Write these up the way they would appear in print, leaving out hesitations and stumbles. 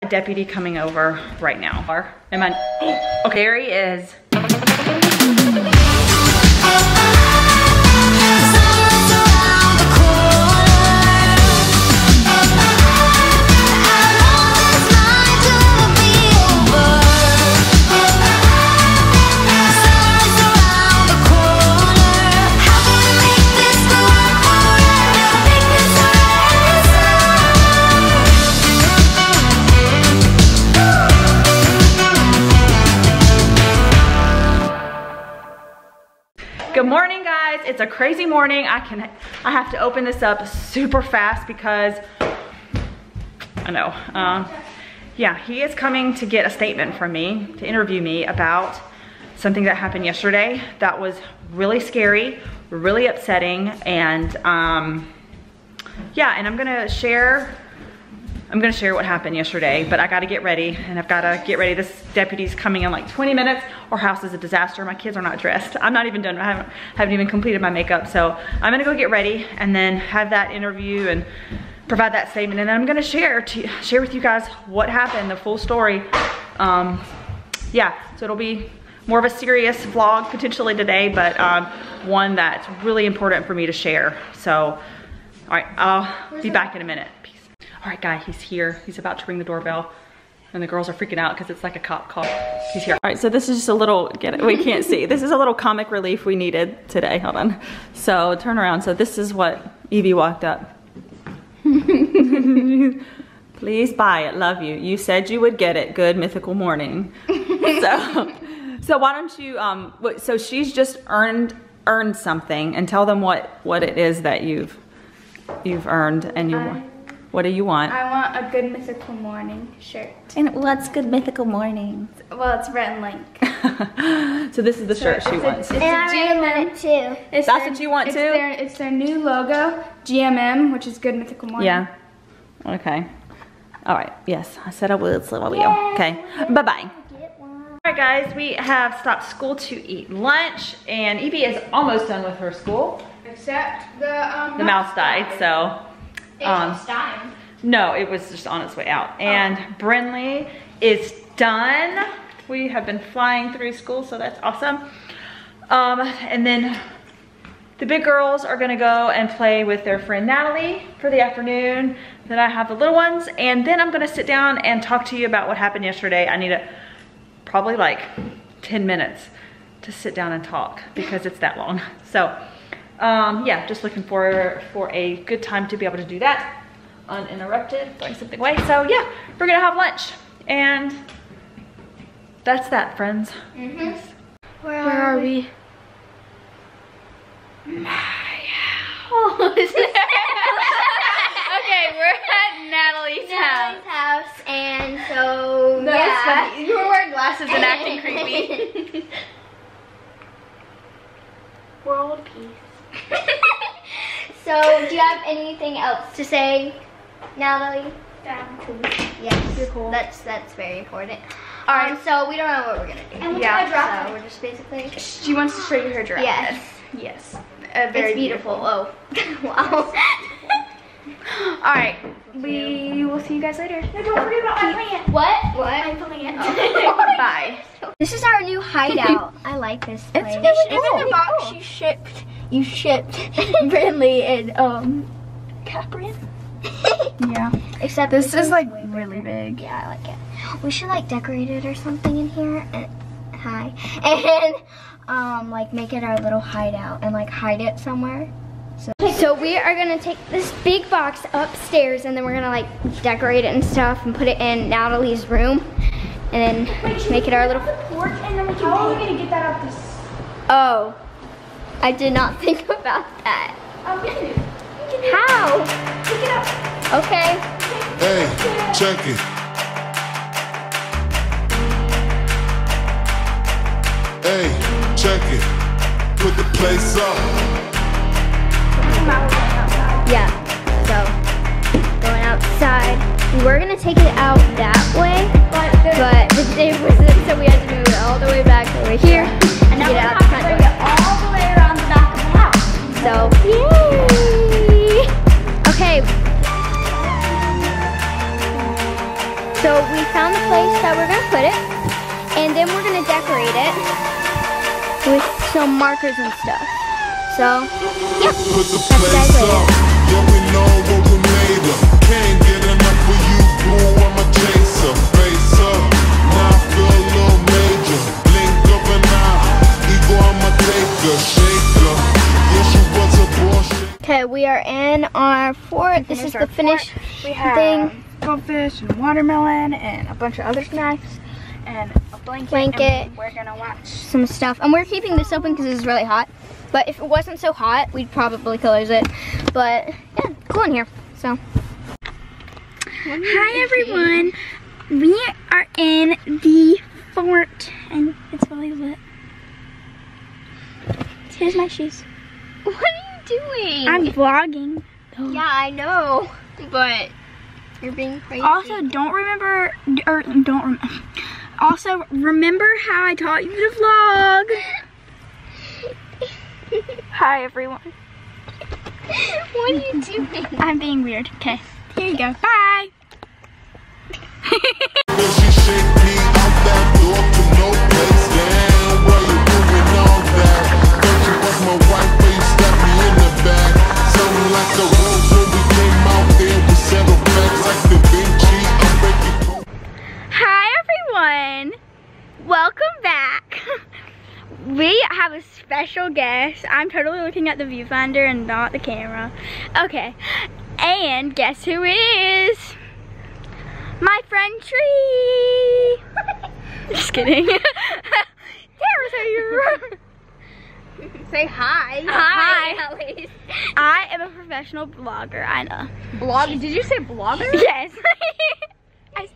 A deputy coming over right now. Am I? Okay, there he is. Good morning, guys. It's a crazy morning. I have to open this up super fast because I know. Yeah, he is coming to get a statement from me, to interview me about something that happened yesterday that was really scary, really upsetting, and yeah, and I'm gonna share what happened yesterday, but I gotta get ready, and I've gotta get ready. This deputy's coming in like 20 minutes. Our house is a disaster. My kids are not dressed. I'm not even done. I haven't even completed my makeup. So I'm gonna go get ready and then have that interview and provide that statement. And then I'm gonna share with you guys what happened, the full story. Yeah, so it'll be more of a serious vlog potentially today, but one that's really important for me to share. So, all right, I'll be back in a minute. All right, guy, he's here. He's about to ring the doorbell, and the girls are freaking out because it's like a cop call. He's here. All right, so this is just a little, we can't see. This is a little comic relief we needed today. Hold on. So turn around. So this is what Evie walked up. Please buy it. Love you. You said you would get it. Good mythical morning. So why don't you? So she's just earned something, and tell them what it is that you've earned, and you want. What do you want? I want a Good Mythical Morning shirt. And what's Good Mythical Morning? Well, it's red and link. So this is the shirt she wants. It's a GMM too. That's what you want too? It's their new logo, GMM, which is Good Mythical Morning. Yeah. Okay. All right. Yes, I said I would, so I will. Okay. Bye-bye. All right, guys, we have stopped school to eat lunch, and Evie is almost done with her school. Except the mouse died, so. It's dying. No, it was just on its way out. And Brinley is done. We have been flying through school, so that's awesome. And then the big girls are gonna go and play with their friend Natalie for the afternoon. Then I have the little ones, and then I'm gonna sit down and talk to you about what happened yesterday. I need probably like 10 minutes to sit down and talk because it's that long. So. Yeah, just looking for a good time to be able to do that uninterrupted, throwing something away. So yeah, we're gonna have lunch, and that's that, friends. Where are we? My house. Okay, we're at Natalie's house, and so that's funny. You were wearing glasses and acting creepy. World peace. So, do you have anything else to say, Natalie? Yeah, I'm cool. Yes, you're cool. That's very important. All right, so we don't know what we're gonna do. And yeah, so we're just basically. She wants to show you her dress. Yes. Yes. Very it's beautiful. Oh, wow. All right, we will see you guys later. No, don't forget about my plant. What? My plant. Oh. Bye. This is our new hideout. I like this place. It's in the box you shipped Brinley and Kapri. Yeah. Except this is like really big. Yeah, I like it. We should like decorate it or something in here. And like make it our little hideout and like hide it somewhere. So we are gonna take this big box upstairs, and then we're gonna like decorate it and stuff and put it in Natalie's room, and then make it our little porch. And then how are we gonna get that out this? Oh, I did not think about that. How? Pick it up. Okay. Hey, check it. Hey, check it. Put the place up. Yeah, so going outside. We were gonna take it out that way, but it wasn't, so we had to move it all the way back over here and get it out the front door. All the way around the back of the house. So, yay! Okay. So we found the place that we're gonna put it, and then we're gonna decorate it with some markers and stuff. So, yeah, Put the that's place guys later. up. Yeah, we know what we made of. Can't get enough of you, boo. I'm a chaser. Face up. Now I feel a little major. Blink of an eye. Ego, I'm a taker. Shaker. Yeah, she was a bullshit. Okay, we are in our fort. This is the finished We have thing. goldfish and watermelon and a bunch of other snacks and a blanket. And we're gonna watch. Some stuff, and we're keeping this open because it's really hot. But if it wasn't so hot, we'd probably close it. But yeah, it's cool in here. So, Hi everyone. We are in the fort and it's really lit. Here's my shoes. what are you doing? I'm vlogging. Yeah, I know, but you're being crazy. Also, Also, remember how I taught you to vlog? Hi everyone. What are you doing? I'm being weird. Okay, here you go. Bye. Will she shake me out that door to no place? Damn, why you doing all that? Thought you was my wife, but you stabbed me in the back. Something like the rose when we came out there. We settled facts like Da Vinci. I'm breaking cold. Hi everyone. Welcome back. We have a special guest. I'm totally looking at the viewfinder and not the camera. Okay, and guess who it is? My friend Tree. Just kidding. Camera's here. Say hi. Hi. At least. I am a professional blogger. I know. Blog? Did you say blogger? Yes.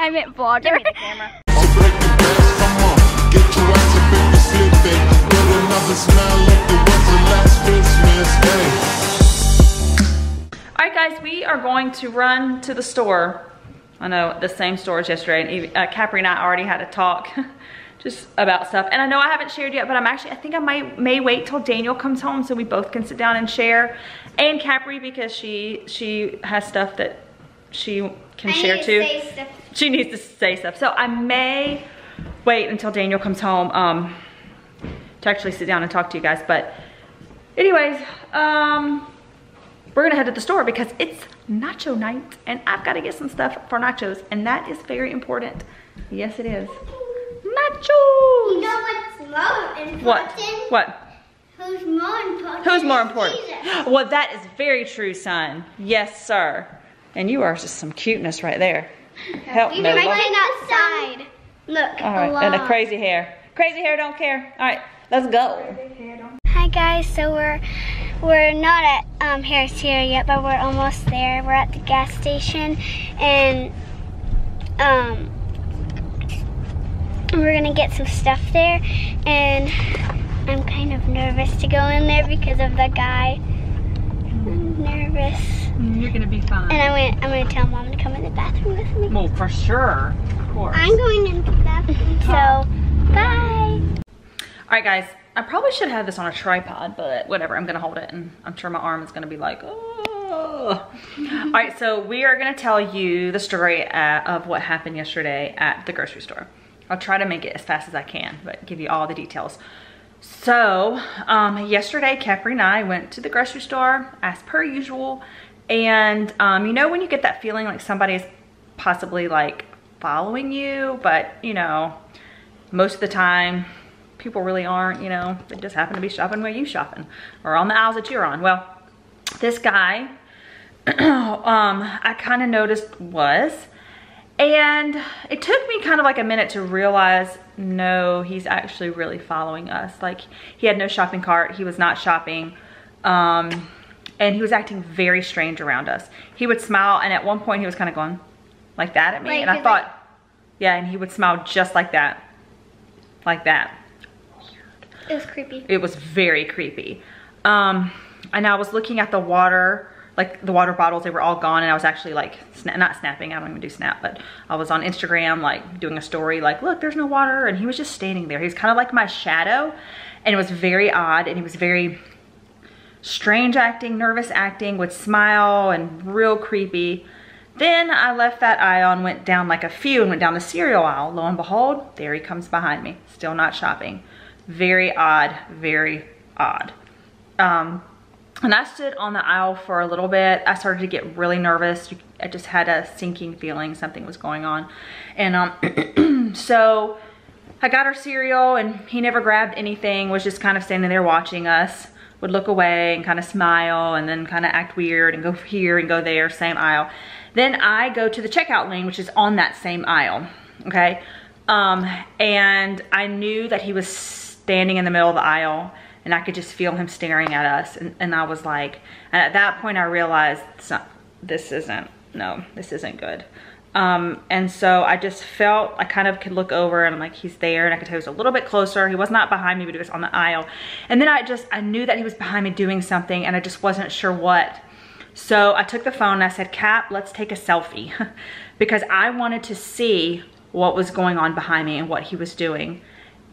I meant blogger. Give me the camera. I'm breaking fast, come on. Get your ass up if you slipping. Put another smile like it was the last Christmas. Hey. All right, guys, we are going to run to the store. I know, the same store as yesterday, and Evie, Kapri and I already had a talk just about stuff. And I know I haven't shared yet, but I think I may wait till Daniel comes home so we both can sit down and share. And Kapri, because she has stuff that she can share too. She needs to say stuff. So I may wait until Daniel comes home to actually sit down and talk to you guys. But anyways, we're gonna head to the store because it's nacho night and I've got to get some stuff for nachos, and that is very important. Yes, it is. Nachos! You know what's more important? What? Who's more important? Who's more important? Jesus. Well, that is very true, son. Yes, sir. And you are just some cuteness right there. Help me, Lord. Outside. Look. All right, and a crazy hair. Crazy hair don't care. All right, let's go. Hi guys, so we're not at Harris Teeter yet, but we're almost there. We're at the gas station, and we're gonna get some stuff there, and I'm kind of nervous to go in there because of the guy. I'm nervous. You're gonna be fine. And I'm gonna tell Mom to come in the bathroom with me. Well, for sure, of course. I'm going into the bathroom, so bye. All right, guys. I probably should have this on a tripod, but whatever. I'm gonna hold it, and I'm sure my arm is gonna be like, oh. All right, so we are gonna tell you the story of what happened yesterday at the grocery store. I'll try to make it as fast as I can, but give you all the details. So, yesterday, Kapri and I went to the grocery store as per usual, and you know when you get that feeling like somebody is possibly like following you, but you know, most of the time, people really aren't, you know, they just happen to be shopping where you shopping or on the aisles that you're on. Well, this guy, I kind of noticed was, and it took me kind of like a minute to realize, no, he's actually really following us. Like, he had no shopping cart, he was not shopping, and he was acting very strange around us. He would smile, and at one point he was kind of going like that at me, and I thought, yeah, and he would smile just like that, like that. It was creepy. It was very creepy. And I was looking at the water, like the water bottles, they were all gone, and I was actually like, not snapping, I don't even do snap, but I was on Instagram like doing a story like, look, there's no water, and he was just standing there. He was kind of like my shadow, and it was very odd, and he was very strange acting, nervous acting, would smile, and real creepy. Then I left that aisle and went down like a few and went down the cereal aisle. Lo and behold, there he comes behind me, still not shopping. Very odd, very odd. And I stood on the aisle for a little bit. I started to get really nervous. I just had a sinking feeling something was going on. And so I got our cereal and he never grabbed anything, was just kind of standing there watching us, would look away and kind of smile and then kind of act weird and go here and go there, same aisle. Then I go to the checkout lane, which is on that same aisle, okay? And I knew that he was standing in the middle of the aisle and I could just feel him staring at us. And I was like, and at that point I realized this isn't good. And so I just felt, I kind of could look over and I'm like, he's there, and I could tell he was a little bit closer. He was not behind me, but he was on the aisle. And then I knew that he was behind me doing something and I just wasn't sure what. So I took the phone and I said, Cap, let's take a selfie. Because I wanted to see what was going on behind me and what he was doing.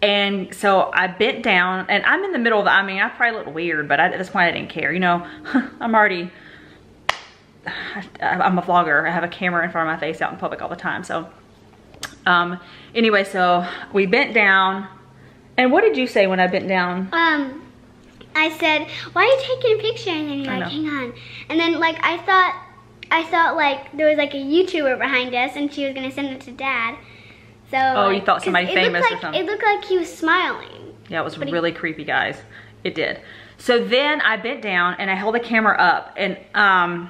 And so I bent down and I'm in the middle of the, I mean, I probably look weird, but at this point I didn't care. You know, I'm a vlogger. I have a camera in front of my face out in public all the time. So anyway, so we bent down. And what did you say when I bent down? I said, why are you taking a picture? And then you're like, hang on. And then like, I thought like there was like a YouTuber behind us and she was gonna send it to Dad. So oh, you thought somebody famous or something? It looked like he was smiling. Yeah, it was really creepy, guys. It did. So then I bent down and I held the camera up, and I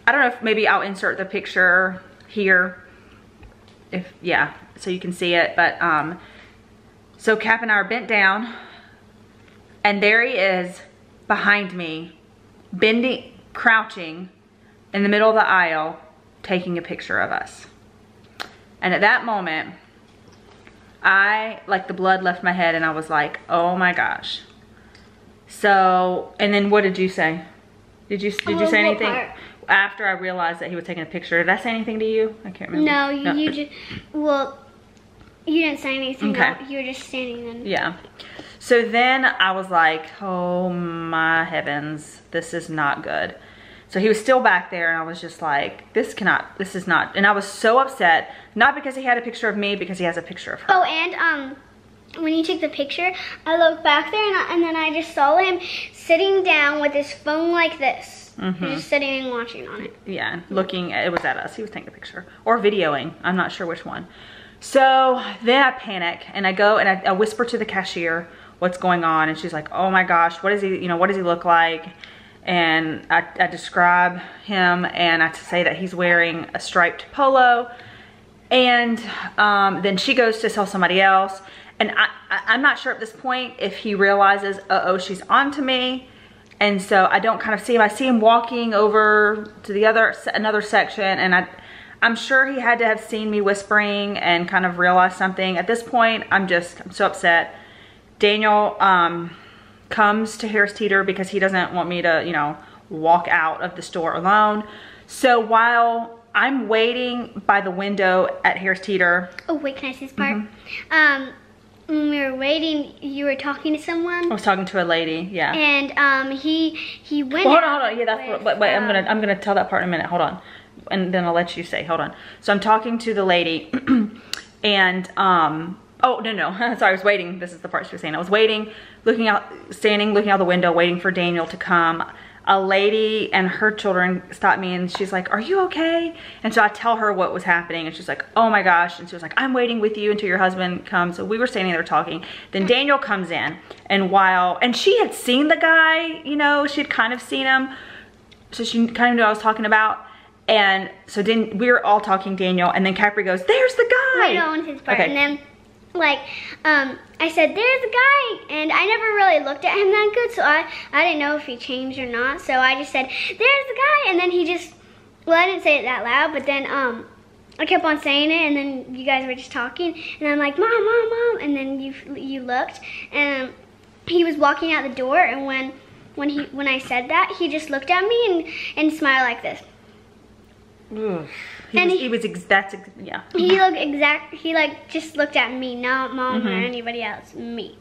don't know if maybe I'll insert the picture here, yeah, so you can see it. But so Cap and I are bent down, and there he is behind me, bending, crouching in the middle of the aisle, taking a picture of us. And at that moment, like the blood left my head and I was like, oh my gosh. So, and then what did you say? Did you say anything? After I realized that he was taking a picture, did I say anything to you? I can't remember. No, you just, well, you didn't say anything. Okay. You were just standing there. Yeah. So then I was like, oh my heavens, this is not good. So he was still back there and I was just like, this is not, and I was so upset, not because he had a picture of me, because he has a picture of her. Oh, and when you took the picture, I looked back there and then I just saw him sitting down with his phone like this. Mm-hmm. Just sitting and watching on it. Yeah, looking, it was at us. He was taking a picture or videoing. I'm not sure which one. So then I panic and I go and I whisper to the cashier what's going on, and she's like, oh my gosh, what does he look like? And I describe him and I say that he's wearing a striped polo. And then she goes to tell somebody else. And I'm not sure at this point if he realizes, uh-oh, she's onto me. And so I don't kind of see him. I see him walking over to another section. And I'm sure he had to have seen me whispering and kind of realized something. At this point, I'm so upset. Daniel comes to Harris Teeter because he doesn't want me to, you know, walk out of the store alone. So while I'm waiting by the window at Harris Teeter. Oh wait, can I say this part? Mm-hmm. When we were waiting, you were talking to someone. I was talking to a lady, yeah. And he went. Well, hold on. Yeah, that's what. Wait, I'm gonna tell that part in a minute. Hold on, and then I'll let you say. Hold on. So I'm talking to the lady, and oh, no. Sorry, I was waiting. This is the part she was saying. I was waiting, looking out the window, waiting for Daniel to come. A lady and her children stopped me and she's like, are you okay? And so I tell her what was happening and she's like, oh my gosh. And she was like, I'm waiting with you until your husband comes. So we were standing there talking. Then Daniel comes in, and she had seen the guy, you know, she'd kind of seen him. So she kind of knew what I was talking about. And so then we were all talking, Daniel, and then Kapri goes, there's the guy. Wait, no, his part. Okay. And then like, I said, there's a guy, and I never really looked at him that good, so I didn't know if he changed or not, so I just said, there's the guy, and then he just, well, I didn't say it that loud, but then, I kept on saying it, and then you guys were just talking, and I'm like, Mom, Mom, Mom, and then you looked, and he was walking out the door, and when I said that, he just looked at me and smiled like this. He like just looked at me, not Mom or anybody else, me.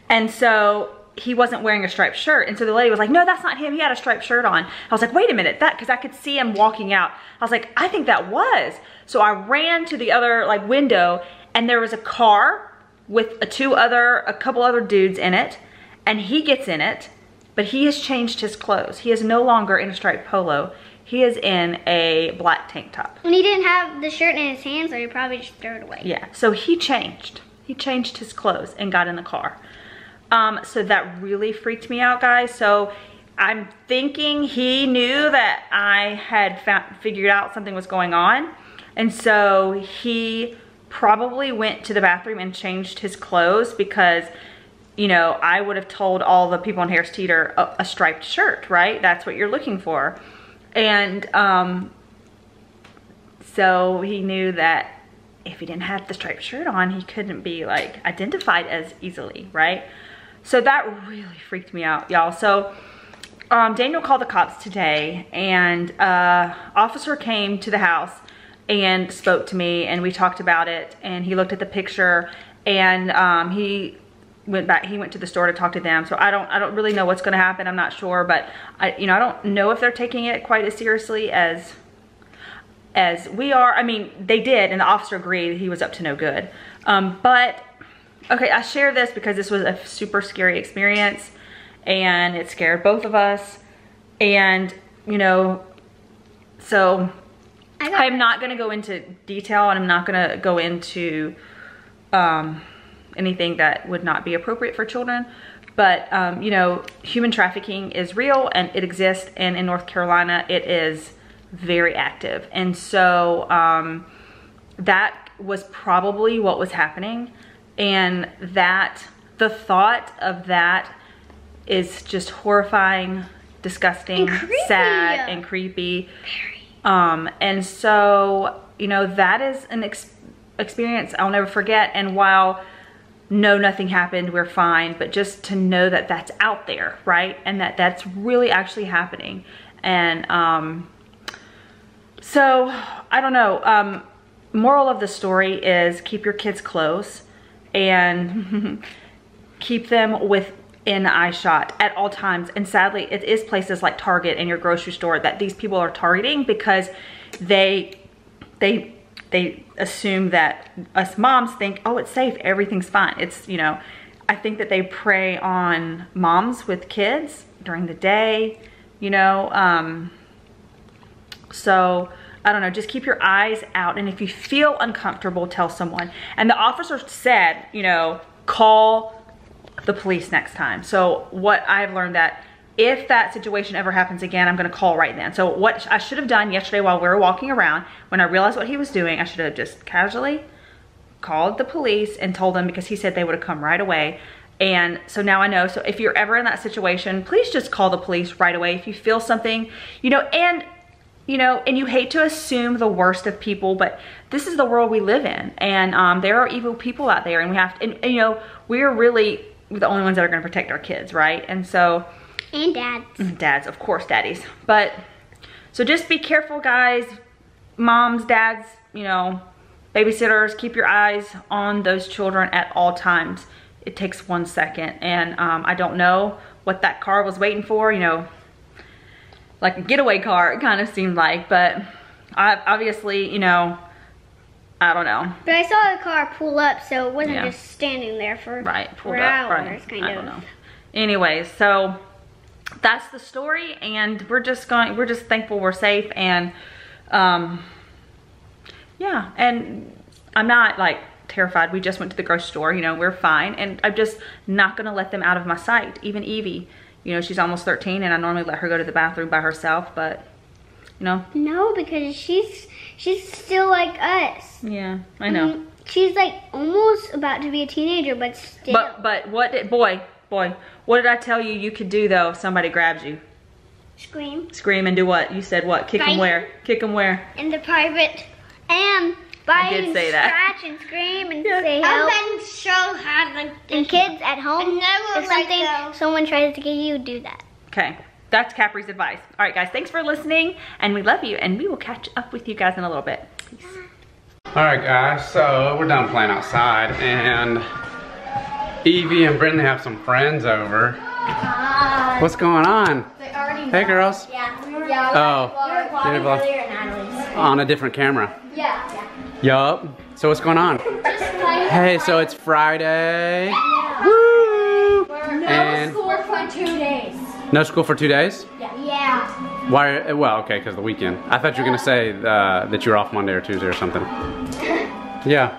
And so he wasn't wearing a striped shirt. And so the lady was like, no, that's not him. He had a striped shirt on. I was like, wait a minute, because I could see him walking out. I was like, I think that was. So I ran to the other like window, and there was a car with a couple other dudes in it, and he gets in it, but he has changed his clothes. He is no longer in a striped polo. He is in a black tank top. And he didn't have the shirt in his hand, so he probably just threw it away. Yeah, so he changed. He changed his clothes and got in the car. So that really freaked me out, guys. So I'm thinking he knew that I had figured out something was going on. And so he probably went to the bathroom and changed his clothes because, you know, I would have told all the people in Harris Teeter a striped shirt, right? That's what you're looking for. And so he knew that if he didn't have the striped shirt on, he couldn't be like identified as easily, right? So that really freaked me out, y'all. So Daniel called the cops today, and officer came to the house and spoke to me, and we talked about it, and he looked at the picture, and he went to the store to talk to them. So I don't really know what's going to happen. I'm not sure, but I don't know if they're taking it quite as seriously as we are. I mean, they did, and the officer agreed he was up to no good. But okay, I share this because this was a super scary experience, and it scared both of us. And, you know, so I'm not going to go into detail, and I'm not going to go into anything that would not be appropriate for children. But, you know, human trafficking is real, and it exists. And in North Carolina, it is very active. And so that was probably what was happening. And the thought of that is just horrifying, disgusting, sad, and creepy. And so, you know, that is an experience I'll never forget. And while no, nothing happened, we're fine, but just to know that that's out there, right? And that's really actually happening. And so I don't know. Moral of the story is keep your kids close and keep them within eye shot at all times. And sadly, it is places like Target and your grocery store that these people are targeting, because they assume that us moms think, oh, it's safe, everything's fine. It's, you know, I think that they prey on moms with kids during the day, you know. So I don't know, just keep your eyes out, and if you feel uncomfortable, tell someone. And the officer said, you know, call the police next time. So what I've learned that if that situation ever happens again, I'm gonna call right then. So what I should have done yesterday while we were walking around, when I realized what he was doing, I should have just casually called the police and told them, because he said they would have come right away. And so now I know. So if you're ever in that situation, please just call the police right away. If you feel something, you know, and you hate to assume the worst of people, but this is the world we live in. And there are evil people out there, and we have to, and you know, we're really the only ones that are gonna protect our kids, right? And so, and dads. Dads, of course, daddies. But, so just be careful, guys. Moms, dads, you know, babysitters, keep your eyes on those children at all times. It takes 1 second. And I don't know what that car was waiting for, you know, like a getaway car, it kind of seemed like. But obviously, you know, I don't know. But I saw the car pull up, so it wasn't just standing there for hours, kind of. I don't know. Anyways, so that's the story, and we're just thankful we're safe. And yeah, and I'm not like terrified. We just went to the grocery store, you know, we're fine, and I'm just not gonna let them out of my sight. Even Evie, you know, she's almost 13, and I normally let her go to the bathroom by herself, but you know. No, because she's still like us. Yeah, I know. I mean, she's like almost about to be a teenager, but still. But what did, boy, what did I tell you you could do though if somebody grabs you? Scream. Scream and do what? You said what? Kick them where? Kick them where? In the private. And bite and scratch and scream and say help. And then show how like this. And kids at home, if something someone tries to get you, do that. Okay. That's Kapri's advice. All right, guys, thanks for listening, and we love you, and we will catch up with you guys in a little bit. Peace. All right, guys, so we're done playing outside, and Evie and Brinley have some friends over. What's going on? Hey girls. Yeah. Oh. We were vlogging earlier at Natalie's. On a different camera. Yeah. Yup. So what's going on? Hey, so it's Friday. Yeah. Woo! No school for 2 days. No school for 2 days? Yeah. Why? Well, okay, because the weekend. I thought you were gonna say that you were off Monday or Tuesday or something. Yeah.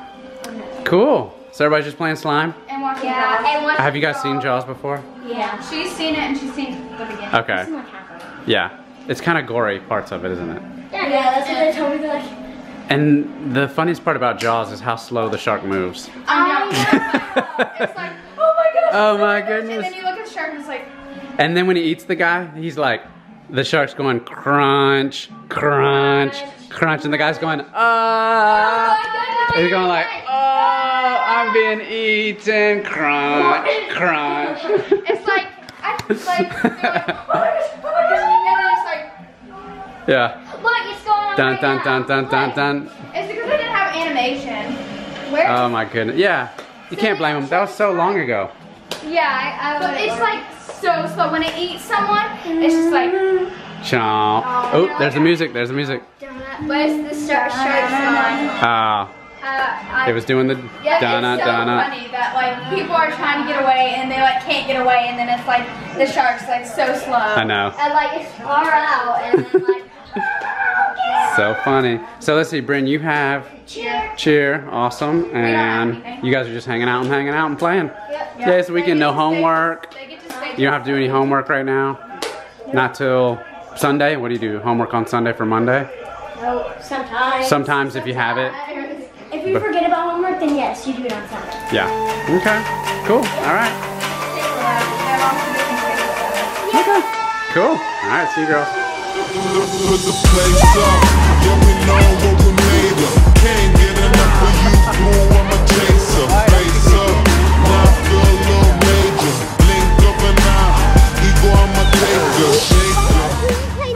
Cool. So everybody's just playing slime? And watching Yeah. Have you guys seen Jaws before? Yeah. She's seen it and she's seen the beginning. Okay. Yeah. It's kind of gory parts of it, isn't it? Yeah, that's what they told me. They're like, And the funniest part about Jaws is how slow the shark moves. I know. It's like, oh my gosh. Oh my And goodness. then you look at the shark and it's like, And then when he eats the guy, he's like, the shark's going crunch, crunch, crunch, and the guy's going, ah. He's going like, oh, I'm being eaten, crunch, crunch. it's like, they're like, oh my gosh, and then it's like, Yeah. look, it's going on Dun right dun now. dun dun dun dun. it's because they didn't have animation. Where? Oh my goodness. Yeah. You can't blame him. That was so long ago. Yeah, but it's like so slow. When it eats someone, it's just like, Chomp. Oh, there's the music. There's the music. But it's the shark's line. Ah. It was doing the yeah, donut, it's so donut. funny that like people are trying to get away and they like can't get away, and then it's like the shark's like so slow. I know. And like it's far out and then like So funny. So let's see, Bryn, you have cheer, awesome, and you guys are just hanging out and playing. Yep. Yeah, it's the weekend, no homework. They get to stay. You don't have to do any homework right now? Not till Sunday? What do you do, homework on Sunday for Monday? No, sometimes. Sometimes if you have it. If you forget about homework, then yes, you do it on Sunday. Yeah. Okay. Cool. All right. Okay. Cool. All right. See you girls. Put the place up, yeah we know what we made of. Can't get enough of you